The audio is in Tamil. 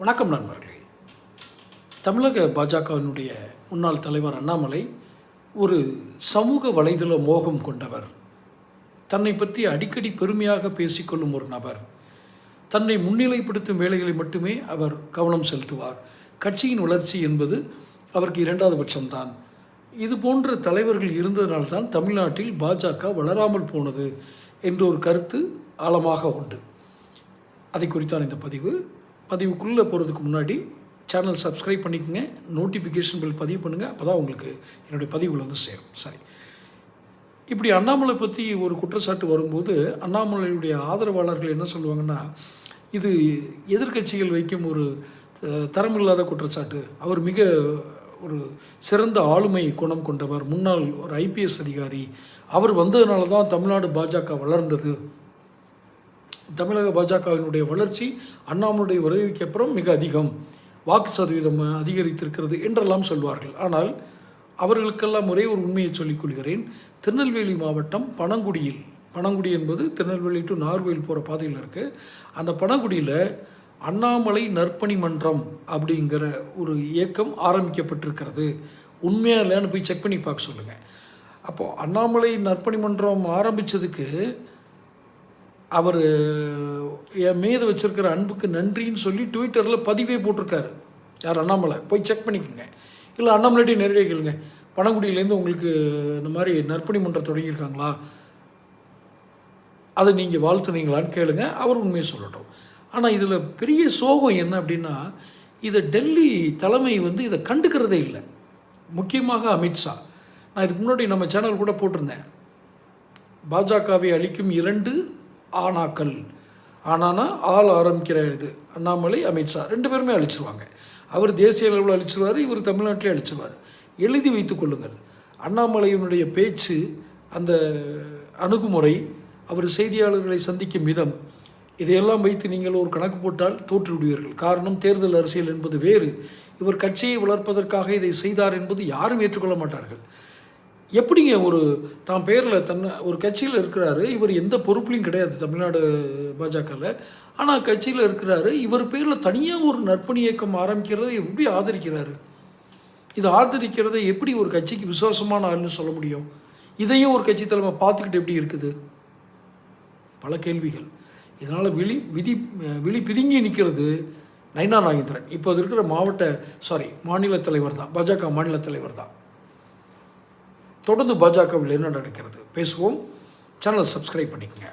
வணக்கம் நண்பர்களே. தமிழக பாஜகவினுடைய முன்னாள் தலைவர் அண்ணாமலை ஒரு சமூக வலைதள மோகம் கொண்டவர். தன்னை பற்றி அடிக்கடி பெருமையாக பேசிக்கொள்ளும் ஒரு நபர். தன்னை முன்னிலைப்படுத்தும் வேலைகளை மட்டுமே அவர் கவனம் செலுத்துவார். கட்சியின் வளர்ச்சி என்பது அவருக்கு இரண்டாவது பட்சம்தான். இது போன்ற தலைவர்கள் இருந்ததனால்தான் தமிழ்நாட்டில் பாஜக வளராமல் போனது என்ற ஒரு கருத்து ஆழமாக உண்டு. அதை குறித்தான் இந்த பதிவுக்குள்ளே போகிறதுக்கு முன்னாடி சேனல் சப்ஸ்கிரைப் பண்ணிக்கோங்க, நோட்டிஃபிகேஷன் பில் பதிவு பண்ணுங்கள். அப்போ தான் உங்களுக்கு என்னுடைய பதிவுகள் வந்து சேரும். சரி, இப்படி அண்ணாமலை பற்றி ஒரு குற்றச்சாட்டு வரும்போது அண்ணாமலையுடைய ஆதரவாளர்கள் என்ன சொல்லுவாங்கன்னா, இது எதிர்க்கட்சிகள் வைக்கும் ஒரு தரமில்லாத குற்றச்சாட்டு. அவர் மிக ஒரு சிறந்த ஆளுமை குணம் கொண்டவர், முன்னாள் ஒரு ஐபிஎஸ் அதிகாரி. அவர் வந்ததுனால தான் தமிழ்நாடு பாஜக வளர்ந்தது. தமிழக பாஜகவினுடைய வளர்ச்சி அண்ணாமலையுடைய வருகைக்கு அப்புறம் மிக அதிகம், வாக்கு சதவீதம் அதிகரித்திருக்கிறது என்றெல்லாம் சொல்வார்கள். ஆனால் அவர்களுக்கெல்லாம் ஒரே ஒரு உண்மையை சொல்லிக் கொள்கிறேன். திருநெல்வேலி மாவட்டம் பனங்குடி என்பது திருநெல்வேலி டு நார்வேல் போகிற பாதையில் இருக்குது. அந்த பனங்குடியில் அண்ணாமலை நற்பணி மன்றம் அப்படிங்கிற ஒரு இயக்கம் ஆரம்பிக்கப்பட்டிருக்கிறது. உண்மையாக இல்லைன்னு போய் செக் பண்ணி பார்க்க சொல்லுங்கள். அப்போது அண்ணாமலை நற்பணி மன்றம் ஆரம்பித்ததுக்கு அவர் என் மீது வச்சுருக்கிற அன்புக்கு நன்றின்னு சொல்லி ட்விட்டரில் பதிவே போட்டிருக்காரு. யார்? அண்ணாமலை. போய் செக் பண்ணிக்கோங்க. இல்லை அண்ணாமலைட்டையும் நேரடியாக கேளுங்க, பனங்குடியிலேருந்து உங்களுக்கு இந்த மாதிரி நற்பணி மன்றம் தொடங்கியிருக்காங்களா, அதை நீங்கள் வாழ்த்துனீங்களான்னு கேளுங்க, அவர் உண்மையை சொல்லட்டும். ஆனால் இதில் பெரிய சோகம் என்ன அப்படின்னா, இதை டெல்லி தலைமை இதை கண்டுக்கிறதே இல்லை. முக்கியமாக அமித்ஷா. நான் இதுக்கு முன்னாடி நம்ம சேனல் கூட போட்டிருந்தேன். பாஜகவை அளிக்கும் 2 ஆனாக்கள். ஆனானா ஆள் ஆரம்பிக்கிற இது அண்ணாமலை, அமித்ஷா 2 பேருமே அழிச்சிருவாங்க. அவர் தேசிய அளவில் அழிச்சிருவார், இவர் தமிழ்நாட்டிலே அழிச்சிருவார். எழுதி வைத்து கொள்ளுங்கள். அண்ணாமலையினுடைய பேச்சு, அந்த அணுகுமுறை, அவர் செய்தியாளர்களை சந்திக்கும் விதம், இதையெல்லாம் வைத்து நீங்கள் ஒரு கணக்கு போட்டால் தோற்று விடுவீர்கள். காரணம், தேர்தல் அரசியல் என்பது வேறு. இவர் கட்சியை வளர்ப்பதற்காக இதை செய்தார் என்பது யாரும் ஏற்றுக்கொள்ள மாட்டார்கள். எப்படிங்க ஒரு தான் பேரில் ஒரு கட்சியில் இருக்கிறாரு, இவர் எந்த பொறுப்புலையும் கிடையாது தமிழ்நாடு பாஜகவில், ஆனால் கட்சியில் இருக்கிறாரு, இவர் பேரில் தனியாக ஒரு நற்பணி இயக்கம் ஆரம்பிக்கிறதை எப்படி ஆதரிக்கிறாரு? இதை ஆதரிக்கிறதை எப்படி ஒரு கட்சிக்கு விசுவாசமான ஆள்னு சொல்ல முடியும்? இதையும் ஒரு கட்சி தலைமை பார்த்துக்கிட்டு எப்படி இருக்குது? பல கேள்விகள். இதனால் விழி பிதுங்கி நிற்கிறது நைனா நாகேந்திரன். இப்போ இருக்கிற மாநில தலைவர் தான், பாஜக மாநில தலைவர் தான். தொடர்ந்து பாஜகவில் என்ன நடக்கிறது பேசுவோம். சேனலை சப்ஸ்கிரைப் பண்ணிக்கோங்க.